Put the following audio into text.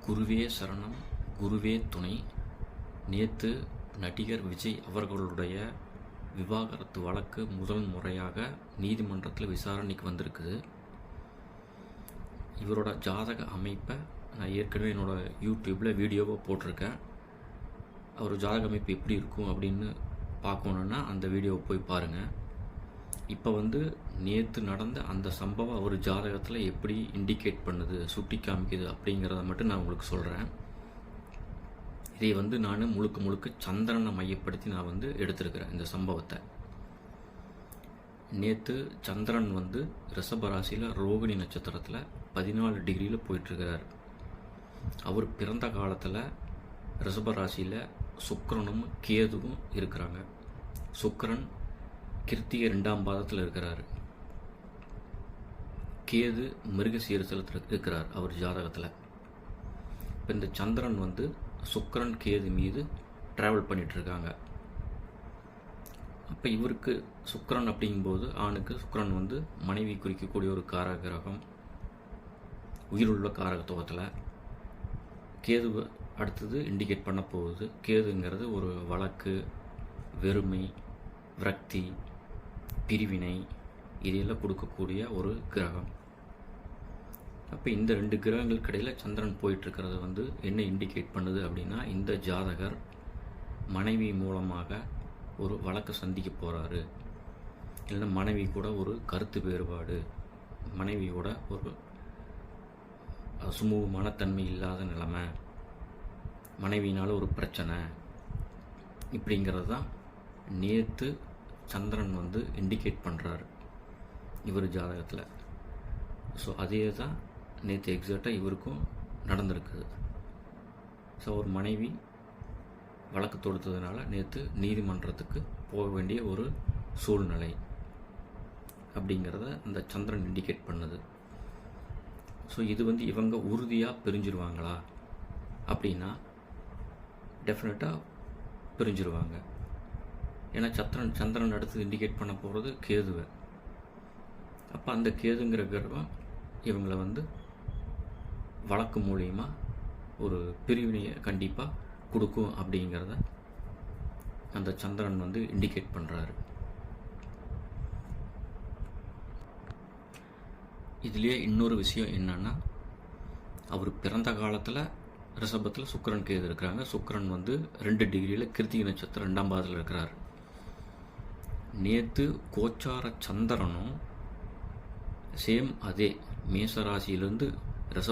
குருவே சரணம், குருவே துணை. நேற்று நடிகர் விஜய் அவர்களுடைய விவாகரத்து வழக்கு முதல் முறையாக நீதிமன்றத்தில் விசாரணைக்கு வந்திருக்குது. இவரோட ஜாதக அமைப்பை நான் ஏற்கனவே என்னோடய யூடியூப்பில் வீடியோவாக போட்டிருக்கேன். அவர் ஜாதக அமைப்பு எப்படி இருக்கும் அப்படின்னு பார்க்கணுன்னா அந்த வீடியோவை போய் பாருங்கள். இப்போ நேற்று நடந்த அந்த சம்பவம் அவர் ஜாதகத்தில் எப்படி இண்டிகேட் பண்ணுது, சுட்டி காமிக்குது அப்படிங்கிறத மட்டும் நான் உங்களுக்கு சொல்கிறேன். இதை நான் முழுக்க சந்திரனை மையப்படுத்தி நான் எடுத்திருக்கிறேன் இந்த சம்பவத்தை. நேற்று சந்திரன் ரிஷபராசியில் ரோகிணி நட்சத்திரத்தில் 14 டிகிரியில் போயிட்டுருக்கிறார். அவர் பிறந்த காலத்தில் ரிஷபராசியில் சுக்கிரனும் கேதுவும் இருக்கிறாங்க. சுக்கிரன் கிருத்திகை 2ஆம் பாதத்தில் இருக்கிறார். கேது மிருகசீரிசத்தில் இருக்கிறார் அவர் ஜாதகத்தில். இப்போ இந்த சந்திரன் சுக்கிரன் கேது மீது ட்ராவல் பண்ணிகிட்ருக்காங்க. அப்போ இவருக்கு சுக்கிரன் அப்படிங்கும்போது ஆணுக்கு சுக்கிரன் மனைவி குறிக்கக்கூடிய ஒரு காரகிரகம், உயிருள்ள காரகத்துவத்தில். கேதுவை அடுத்தது இண்டிகேட் பண்ண போகுது. கேதுங்கிறது ஒரு வழக்கு, வெறுமை, விரக்தி, பிரிவினை இதையெல்லாம் கொடுக்கக்கூடிய ஒரு கிரகம். அப்போ இந்த 2 கிரகங்களுக்கு இடையில் சந்திரன் போயிட்டுருக்கிறது என்ன இண்டிகேட் பண்ணுது அப்படின்னா, இந்த ஜாதகர் மனைவி மூலமாக ஒரு வழக்கை சந்திக்க போகிறாரு, இல்லைன்னா மனைவி கூட ஒரு கருத்து வேறுபாடு, மனைவியோட ஒரு சுமூகமான தன்மை இல்லாத நிலைமை, மனைவியினால் ஒரு பிரச்சனை, இப்படிங்கிறது தான் நேற்று சந்திரன் இண்டிகேட் பண்ணுறாரு இவர் ஜாதகத்தில். ஸோ அதே தான் நேற்று எக்ஸாக்டாக இவருக்கும் நடந்திருக்குது. ஸோ ஒரு மனைவி வழக்கு தொடுத்ததுனால நேற்று நீதிமன்றத்துக்கு போக வேண்டிய ஒரு சூழ்நிலை அப்படிங்கிறத அந்த சந்திரன் இண்டிகேட் பண்ணுது. ஸோ இது இவங்க உறுதியாக பிரிஞ்சிருவாங்களா அப்படின்னா டெஃபினட்டாக பிரிஞ்சிருவாங்க. ஏன்னா சந்திரன் அடுத்து இண்டிகேட் பண்ண போகிறது கேதுவை. அப்போ அந்த கேதுங்கிற கிரகம் இவங்களை வழக்கு மூலியமாக ஒரு பிரிவினையை கண்டிப்பாக கொடுக்கும் அப்படிங்கிறத அந்த சந்திரன் இண்டிகேட் பண்ணுறாரு. இதுலேயே இன்னொரு விஷயம் என்னன்னா, அவர் பிறந்த காலத்தில் ரிஷபத்தில் சுக்கிரன் கேது இருக்கிறாங்க. சுக்கிரன் 2 டிகிரியில் கிருத்திகை நட்சத்திரம் 2ஆம் பாதத்தில் இருக்கிறார். நேற்று கோச்சார சந்திரனும் சேம் அதே மேசராசியிலிருந்து ரிஷப